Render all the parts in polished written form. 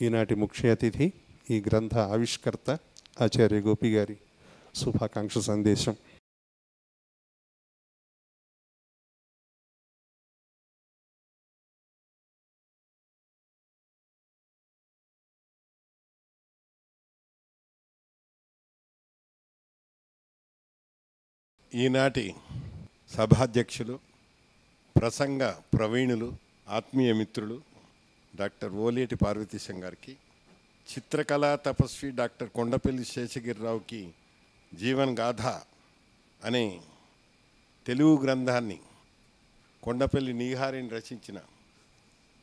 ఈనాటి ముఖ్య అతిథి ఈ గ్రంథ ఆవిష్కర్త ఆచార్య గోపి గారి శుభాకాంక్ష సందేశం. ఈనాటి సభాధ్యక్షులు, ప్రసంగ ప్రవీణులు, ఆత్మీయ మిత్రులు డాక్టర్ ఓలేటి పార్వతీశం గారికి, చిత్రకళా తపస్వి డాక్టర్ కొండపల్లి శేషగిరిరావుకి జీవన్ గాథ అనే తెలుగు గ్రంథాన్ని, కొండపల్లి నీహారిని రచించిన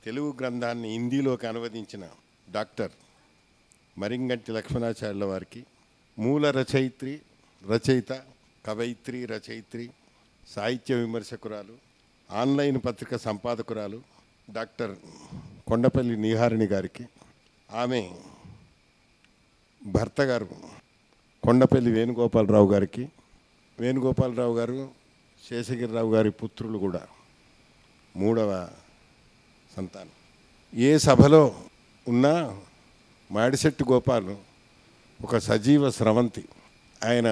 తెలుగు గ్రంథాన్ని హిందీలోకి అనువదించిన డాక్టర్ మరింగంటి లక్ష్మణాచార్యుల వారికి, మూల రచయిత కవయిత్రి, రచయిత్రి, సాహిత్య విమర్శకురాలు, ఆన్లైన్ పత్రిక సంపాదకురాలు డాక్టర్ కొండపల్లి నీహారిణి గారికి, ఆమె భర్త గారు కొండపల్లి వేణుగోపాలరావు గారికి, వేణుగోపాలరావు గారు శేషగిరిరావు గారి పుత్రులు కూడా, మూడవ సంతానం. ఏ సభలో ఉన్నా మాడిశెట్టి గోపాల్ ఒక సజీవ స్రవంతి. ఆయన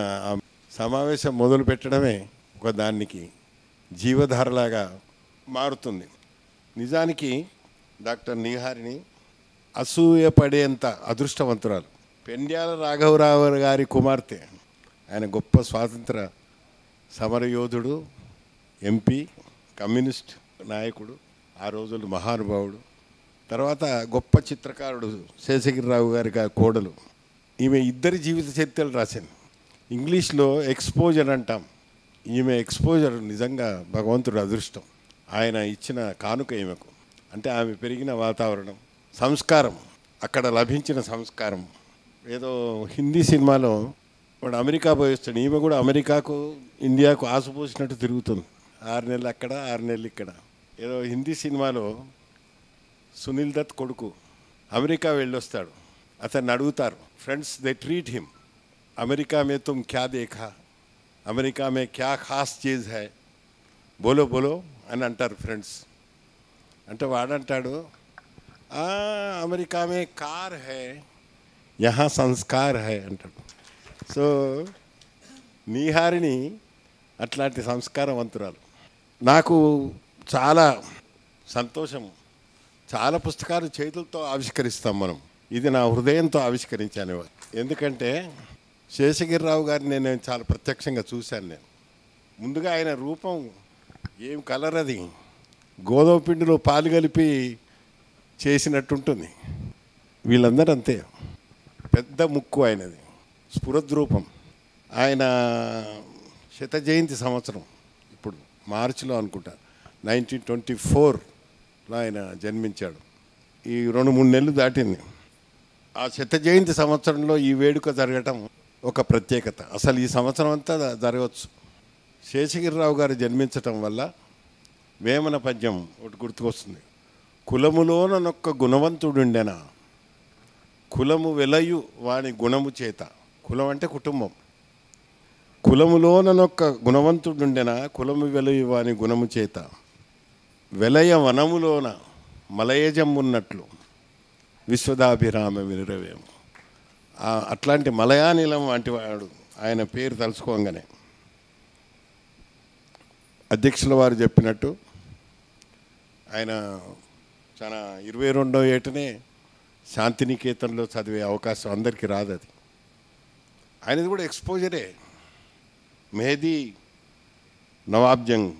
సమావేశం మొదలు పెట్టడమే ఒక దానికి జీవధారలాగా మారుతుంది. నిజానికి డాక్టర్ నీహారిణి అసూయపడేంత అదృష్టవంతురాలు. పెండ్యాల రాఘవరావు గారి కుమార్తె. ఆయన గొప్ప స్వాతంత్ర సమరయోధుడు, ఎంపీ, కమ్యూనిస్ట్ నాయకుడు, ఆ రోజులు మహానుభావుడు. తర్వాత గొప్ప చిత్రకారుడు శేషగిరిరావు గారి కోడలు. ఈమె ఇద్దరి జీవిత చరిత్రలు రాసింది. ఇంగ్లీష్లో ఎక్స్పోజర్ అంటాం. ఈమె ఎక్స్పోజర్ నిజంగా భగవంతుడు అదృష్టం. ఆయన ఇచ్చిన కానుక ఈమెకు. అంటే ఆమె పెరిగిన వాతావరణం, సంస్కారం, అక్కడ లభించిన సంస్కారం. ఏదో హిందీ సినిమాలో వాడు అమెరికా పోయి వస్తాడు, ఈమె కూడా అమెరికాకు ఇండియాకు ఆసుపోసినట్టు తిరుగుతుంది. 6 నెలలు అక్కడ, 6 నెలలు ఇక్కడ. ఏదో హిందీ సినిమాలో సునీల్ దత్ కొడుకు అమెరికా వెళ్ళొస్తాడు. అతన్ని అడుగుతారు friends, they treat him, America మే తుమ్ క్యా దేఖా, అమెరికా మే క్యా ఖాస్ చీజ్ హై, బోలో బోలో అని అంటారు ఫ్రెండ్స్. అంటే వాడంటాడు, అమెరికా మే కార్ హై, యహా సంస్కార్ హై అంటాడు. సో నీహారిణి అట్లాంటి సంస్కారవంతురాలు. నాకు చాలా సంతోషం. చాలా పుస్తకాలు చేతులతో ఆవిష్కరిస్తాం మనం. ఇది నా హృదయంతో ఆవిష్కరించాను. ఎందుకంటే శేషగిరిరావు గారిని నేను చాలా ప్రత్యక్షంగా చూశాను. నేను ముందుగా ఆయన రూపం ఏం కలర్, అది గోధుమ పిండిలో పాలు కలిపి చేసినట్టుంటుంది. వీళ్ళందరూ అంతే. పెద్ద ముక్కు ఆయనది, స్ఫురద్రూపం. ఆయన శత జయంతి సంవత్సరం ఇప్పుడు మార్చిలో అనుకుంటా, 1924లో ఆయన జన్మించాడు. ఈ 2-3 నెలలు దాటింది. ఆ శత జయంతి సంవత్సరంలో ఈ వేడుక జరగటం ఒక ప్రత్యేకత. అసలు ఈ సంవత్సరం అంతా జరగవచ్చు. శేషగిరిరావు గారు జన్మించటం వల్ల వేమన పద్యం ఒకటి గుర్తుకొస్తుంది. కులములోనొక్క గుణవంతుడుండెన, కులము వెలయు వాని గుణము చేత. కులం అంటే కుటుంబం. కులములోనొక్క గుణవంతుడుండెన, కులము వెలయు వాని గుణము చేత. వెలయ వనములోన మలయజం ఉన్నట్లు విశ్వదాభిరామ వినురవేము. అట్లాంటి మలయానిలం వంటి వాడు ఆయన పేరు తలుచుకోగానే. అధ్యక్షుల వారు చెప్పినట్టు ఆయన చాలా 22వ ఏటనే శాంతినికేతన్లో చదివే అవకాశం అందరికీ రాదు. అది ఆయనది కూడా ఎక్స్పోజరే. మెహదీ నవాబ్జంగ్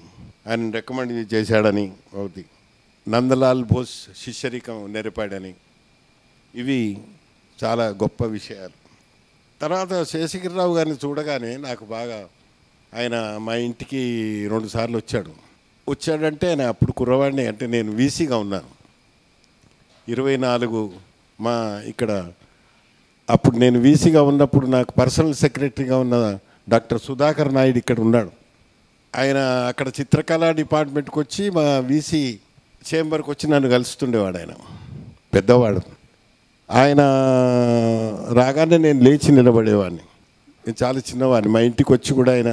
ఆయన రికమెండ్ చేశాడని ఒకటి, నందలాల్ బోస్ శిష్యరికం నెరపాడని, ఇవి చాలా గొప్ప విషయాలు. తర్వాత శేషగిరిరావు గారిని చూడగానే నాకు బాగా, ఆయన మా ఇంటికి 2 సార్లు వచ్చాడంటే ఆయన అప్పుడు కుర్రవాడిని. అంటే నేను వీసీగా ఉన్నాను 24. మా ఇక్కడ అప్పుడు నేను వీసీగా ఉన్నప్పుడు నాకు పర్సనల్ సెక్రటరీగా ఉన్న డాక్టర్ సుధాకర్ నాయుడు ఇక్కడ ఉన్నాడు. ఆయన అక్కడ చిత్రకళా డిపార్ట్మెంట్కి వచ్చి మా వీసీ చేంబర్కి వచ్చి నన్ను కలుస్తుండేవాడు. ఆయన పెద్దవాడు. ఆయన రాగానే నేను లేచి నిలబడేవాడిని. నేను చాలా చిన్నవాడిని. మా ఇంటికి వచ్చి కూడా ఆయన,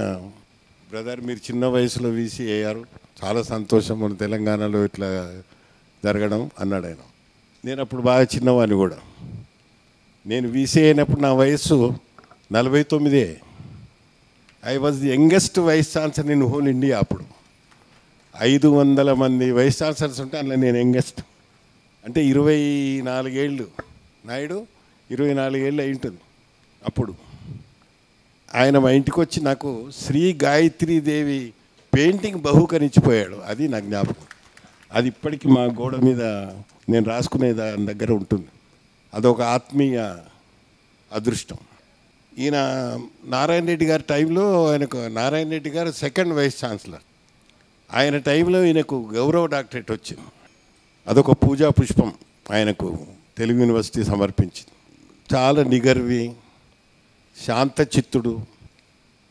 బ్రదర్ మీరు చిన్న వయసులో వీసీ అయ్యారు, చాలా సంతోషం మన తెలంగాణలో ఇట్లా జరగడం అన్నాడు ఆయన. నేను అప్పుడు బాగా చిన్నవాడిని కూడా. నేను వీసీ అయినప్పుడు నా వయస్సు 49. I was the youngest vice chancellor in whole India. అప్పుడు 500 మంది వైస్ ఛాన్సలర్స్ ఉంటే అందులో నేను యంగెస్ట్. అంటే 24 ఏళ్ళు. నాయుడు 24 ఏళ్ళు అయి ఉంటుంది అప్పుడు. ఆయన మా ఇంటికి వచ్చి నాకు శ్రీ గాయత్రీదేవి పెయింటింగ్ బహూకరించిపోయాడు. అది నా జ్ఞాపకం. అది ఇప్పటికీ మా గోడ మీద నేను రాసుకునే దాని దగ్గర ఉంటుంది. అదొక ఆత్మీయ అదృష్టం. ఈయన నారాయణ రెడ్డి గారి టైంలో ఆయనకు, నారాయణ రెడ్డి గారు సెకండ్ వైస్ ఛాన్సలర్, ఆయన టైంలో ఈయనకు గౌరవ డాక్టరేట్ వచ్చింది. అదొక పూజా పుష్పం ఆయనకు తెలుగు యూనివర్సిటీ సమర్పించింది. చాలా నిగర్వి, శాంతచిత్తుడు,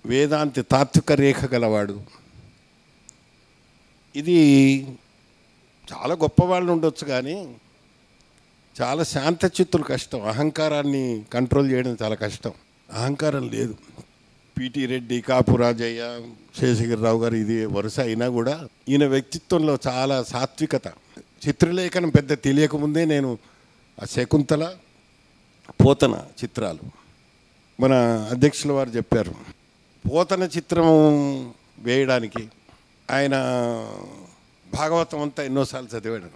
వేదాంతి తాత్విక రేఖ గలవాడు. ఇది చాలా గొప్పవాళ్ళు ఉండొచ్చు కానీ చాలా శాంతచిత్తులు కష్టం. అహంకారాన్ని కంట్రోల్ చేయడం చాలా కష్టం. అహంకారం లేదు. పిటి రెడ్డి, కాపు రాజయ్య, శేషగిరిరావు గారు ఇది వరుస అయినా కూడా ఈయన వ్యక్తిత్వంలో చాలా సాత్వికత. చిత్రలేఖనం పెద్ద తెలియకముందే నేను ఆ శకుంతల, పోతన చిత్రాలు మన అధ్యక్షుల వారు చెప్పారు. పోతన చిత్రం వేయడానికి ఆయన భాగవతం అంతా ఎన్నోసార్లు చదివాడు.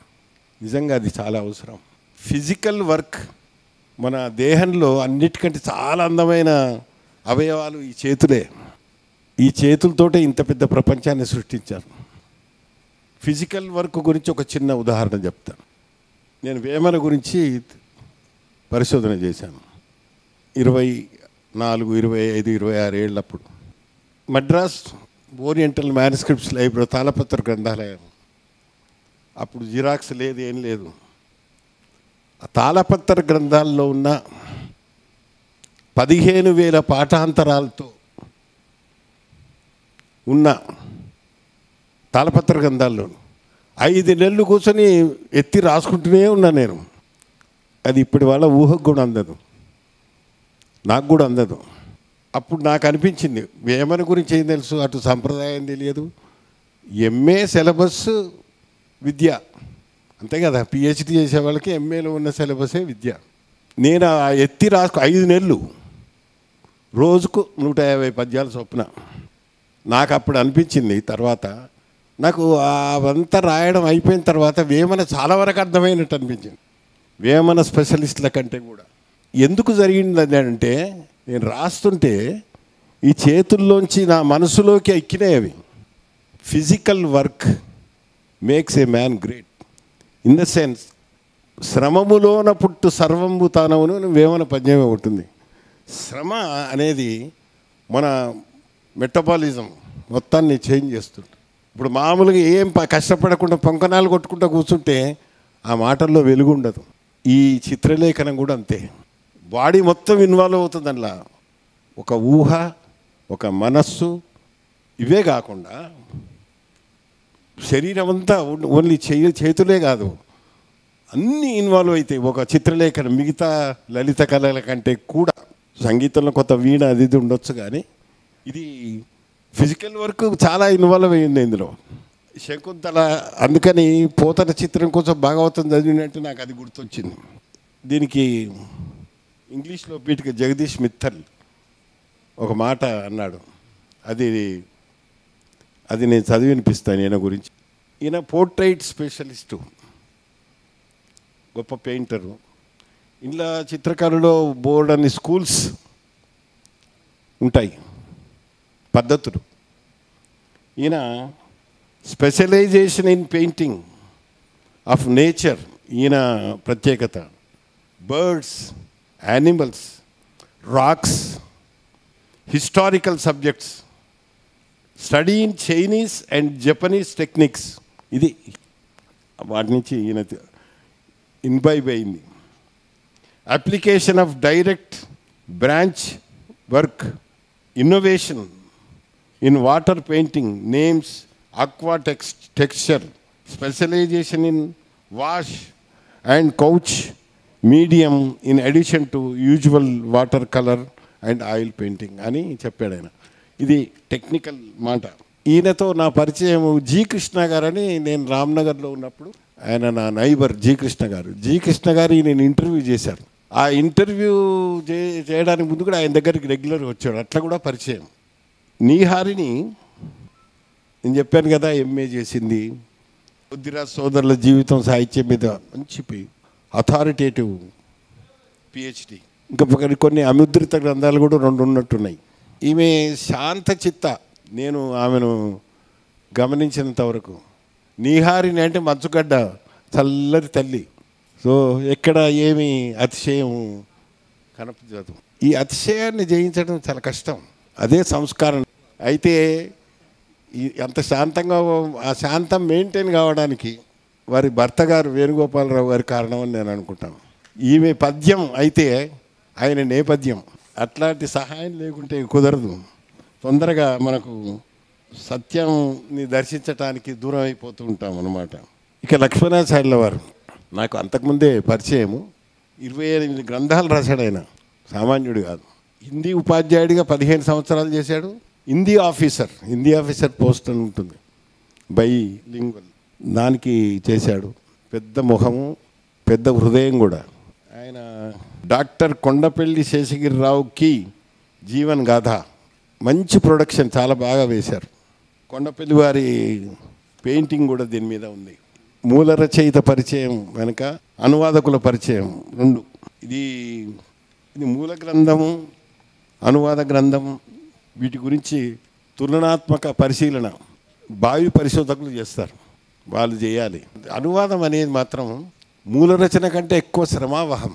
నిజంగా అది చాలా అవసరం. ఫిజికల్ వర్క్, మన దేహంలో అన్నిటికంటే చాలా అందమైన అవయవాలు ఈ చేతులే. ఈ చేతులతోటే ఇంత పెద్ద ప్రపంచాన్ని సృష్టించారు. ఫిజికల్ వర్క్ గురించి ఒక చిన్న ఉదాహరణ చెప్తాను. నేను వేమన గురించి పరిశోధన చేశాను 24, 25, 26 ఏళ్ళప్పుడు. మద్రాస్ ఓరియంటల్ మ్యానుస్క్రిప్ట్స్ లైబ్రరీ, తాళపత్ర గ్రంథాలయం. అప్పుడు జిరాక్స్ లేదు, ఏం లేదు. ఆ తాళపత్ర గ్రంథాల్లో ఉన్న 15,000 పాఠాంతరాలతో ఉన్న తాళపత్ర గ్రంథాల్లో 5 నెలలు కూర్చొని ఎత్తి రాసుకుంటూనే ఉన్నా నేను. అది ఇప్పటి వాళ్ళ ఊహకు కూడా అందదు, నాకు కూడా అందదు. అప్పుడు నాకు అనిపించింది వేమన గురించి ఏం తెలుసు, అటు సంప్రదాయం తెలియదు. ఎంఏ సిలబస్ విద్య అంతే కదా, పిహెచ్డి చేసే వాళ్ళకి ఎంఏలో ఉన్న సిలబసే విద్య. నేను ఆ ఎత్తి రాసుకు 5 నెలలు రోజుకు 150 పద్యాలు చొప్పున. నాకు అప్పుడు అనిపించింది, తర్వాత నాకు అవంతా రాయడం అయిపోయిన తర్వాత వేమన చాలా వరకు అర్థమైనట్టు అనిపించింది, వేమన స్పెషలిస్టుల కంటే కూడా. ఎందుకు జరిగింది అంటే నేను రాస్తుంటే ఈ చేతుల్లోంచి నా మనసులోకి ఎక్కినాయి అవి. Physical work makes a man great. In the sense, శ్రమములోన పుట్టు సర్వంబు తానవును వేమన పద్యమే ఉంటుంది. శ్రమ అనేది మన మెటబాలిజం మొత్తాన్ని చేంజ్ చేస్తుంది. ఇప్పుడు మామూలుగా ఏం కష్టపడకుండా పొంకనాలు కొట్టుకుంటూ కూర్చుంటే ఆ మాటల్లో వెలుగు ఉండదు. ఈ చిత్రలేఖనం కూడా అంతే. బాడీ మొత్తం ఇన్వాల్వ్ అవుతుంది అందులో. ఒక ఊహ, ఒక మనస్సు, ఇవే కాకుండా శరీరం అంతా, ఓన్లీ చేతులే కాదు, అన్నీ ఇన్వాల్వ్ అవుతాయి ఒక చిత్రలేఖనం. మిగతా లలిత కళల కంటే కూడా. సంగీతంలో కొత్త వీణ అది ఇది ఉండొచ్చు కానీ ఇది ఫిజికల్ వర్క్ చాలా ఇన్వాల్వ్ అయ్యింది ఇందులో. శకుంతల, అందుకని పోతన చిత్రం కోసం భాగవతం చదివినట్టు నాకు అది గుర్తొచ్చింది. దీనికి ఇంగ్లీష్లో పీఠిక జగదీష్ మిత్తల్ ఒక మాట అన్నాడు, అది నేను చదివి వినిపిస్తాను ఈయన గురించి. ఈయన పోర్ట్రైట్ స్పెషలిస్టు, గొప్ప పెయింటరు. ఇలా చిత్రకళలో బోర్డ్ అన్ని స్కూల్స్ ఉంటాయి, పద్ధతులు. ఈయన specialisation in painting of nature, ఈయన ప్రత్యేకత. Birds, animals, rocks, historical subjects, study in Chinese and Japanese techniques. ఇది వాటి నుంచి ఈయన ఇన్వైబ్ అయింది. Application of direct branch work, innovation in water painting, names, aqua texture, specialization in wash and couch medium in addition to usual watercolor and oil painting అని చెప్పాడు ఆయన. ఇది technical మాట. ఈయనతో నా పరిచయం జి కృష్ణ గారని, నేను రామ్నగర్లో ఉన్నప్పుడు ఆయన నా నైబర్ జి కృష్ణ గారు. జి కృష్ణ గారు నేను ఇంటర్వ్యూ చేశారు. ఆ ఇంటర్వ్యూ చేయడానికి ముందు కూడా ఆయన దగ్గరికి రెగ్యులర్గా వచ్చాడు. అట్లా కూడా పరిచయం. నీహారిని నేను చెప్పాను కదా, ఎంఏ చేసింది. బుద్ధిరాజ్ సోదరుల జీవితం సాహిత్యం మీద మంచి అథారిటేటివ్ పిహెచ్డి. ఇంకా కొన్ని అముద్రిత గ్రంథాలు కూడా 2 ఉన్నట్టున్నాయి. ఈమె శాంత చిత్త. నేను ఆమెను గమనించినంత వరకు నీహారిని అంటే మంచుగడ్డ, చల్లటి తల్లి. సో ఎక్కడ ఏమి అతిశయం కనపడదు. ఈ అతిశయాన్ని జయించడం చాలా కష్టం. అదే సంస్కారం. అయితే అంత శాంతంగా ఆ శాంతం మెయింటైన్ కావడానికి వారి భర్త గారు వేణుగోపాలరావు గారి కారణం అని నేను అనుకుంటాను. ఈమె పద్యం అయితే ఆయన నేపథ్యం. అట్లాంటి సహాయం లేకుంటే కుదరదు. తొందరగా మనకు సత్యంని దర్శించటానికి దూరం అయిపోతూ ఉంటాం అన్నమాట. ఇక లక్ష్మణాచార్యుల వారు నాకు అంతకుముందే పరిచయము. 28 గ్రంథాలు రాశాడు ఆయన. సామాన్యుడు కాదు. హిందీ ఉపాధ్యాయుడిగా 15 సంవత్సరాలు చేశాడు. హిందీ ఆఫీసర్ పోస్ట్ అని ఉంటుంది, బై లింగ్వల్, దానికి చేశాడు. పెద్ద ముఖము, పెద్ద హృదయం కూడా. ఆయన డాక్టర్ కొండపల్లి శేషగిరిరావుకి జీవన్ గాథ మంచి ప్రొడక్షన్, చాలా బాగా వేశారు. కొండపల్లి వారి పెయింటింగ్ కూడా దీని మీద ఉంది. మూల రచయిత పరిచయం వెనుక అనువాదకుల పరిచయం 2. ఇది మూల గ్రంథము, అనువాద గ్రంథం, వీటి గురించి తులనాత్మక పరిశీలన భావి పరిశోధకులు చేస్తారు. వాళ్ళు చేయాలి. అనువాదం అనేది మాత్రం మూల రచన కంటే ఎక్కువ శ్రమావహం.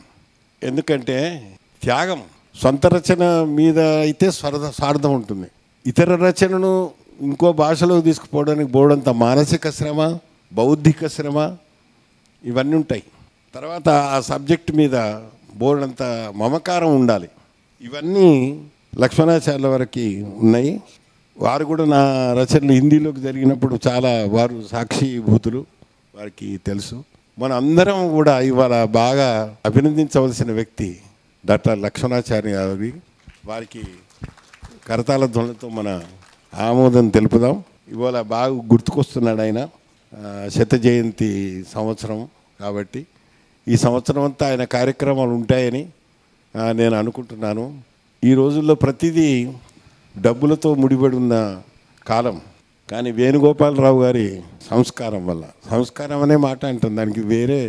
ఎందుకంటే త్యాగం. సొంత రచన మీద అయితే స్వార్థం ఉంటుంది. ఇతర రచనను ఇంకో భాషలోకి తీసుకుపోవడానికి బోర్డంత మానసిక శ్రమ, బౌద్ధిక శ్రమ ఇవన్నీ ఉంటాయి. తర్వాత ఆ సబ్జెక్ట్ మీద బోర్డంత మమకారం ఉండాలి. ఇవన్నీ లక్ష్మణాచార్యుల వారికి ఉన్నాయి. వారు కూడా నా రచనలు హిందీలోకి జరిగినప్పుడు చాలా వారు సాక్షిభూతులు, వారికి తెలుసు. మన అందరం కూడా ఇవాళ బాగా అభినందించవలసిన వ్యక్తి డాక్టర్ లక్ష్మణాచార్య గారి. వారికి కరతాళ ధ్వనులతో మన ఆమోదం తెలుపుదాం. ఇవాళ బాగా గుర్తుకొస్తున్నాడు ఆయన. 100వ జయంతి సంవత్సరం కాబట్టి ఈ సంవత్సరం అంతా ఆయన కార్యక్రమాలు ఉంటాయని నేను అనుకుంటున్నాను. ఈ రోజుల్లో ప్రతిదీ డబ్బులతో ముడిపడి ఉన్న కాలం. కానీ వేణుగోపాలరావు గారి సంస్కారం వల్ల, సంస్కారం అనే మాట అంటాం, దానికి వేరే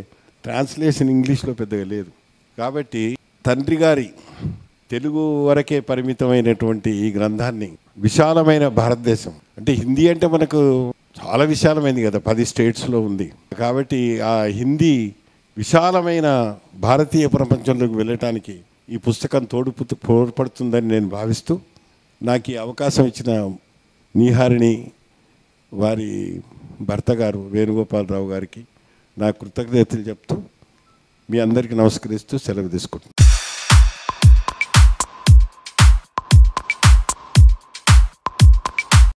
ట్రాన్స్లేషన్ ఇంగ్లీష్లో పెద్దగా లేదు. కాబట్టి తండ్రి గారి తెలుగు వరకే పరిమితమైనటువంటి ఈ గ్రంథాన్ని విశాలమైన భారతదేశం, అంటే హిందీ అంటే మనకు చాలా విశాలమైంది కదా, 10 స్టేట్స్లో ఉంది. కాబట్టి ఆ హిందీ విశాలమైన భారతీయ ప్రపంచంలోకి వెళ్ళటానికి ఈ పుస్తకం తోడ్పడుతుందని నేను భావిస్తూ, నాకు ఈ అవకాశం ఇచ్చిన నీహారిణి వారి భర్త గారు వేణుగోపాలరావు గారికి నా కృతజ్ఞతలు చెప్తూ మీ అందరికీ నమస్కరిస్తూ సెలవు తీసుకుంటున్నాను.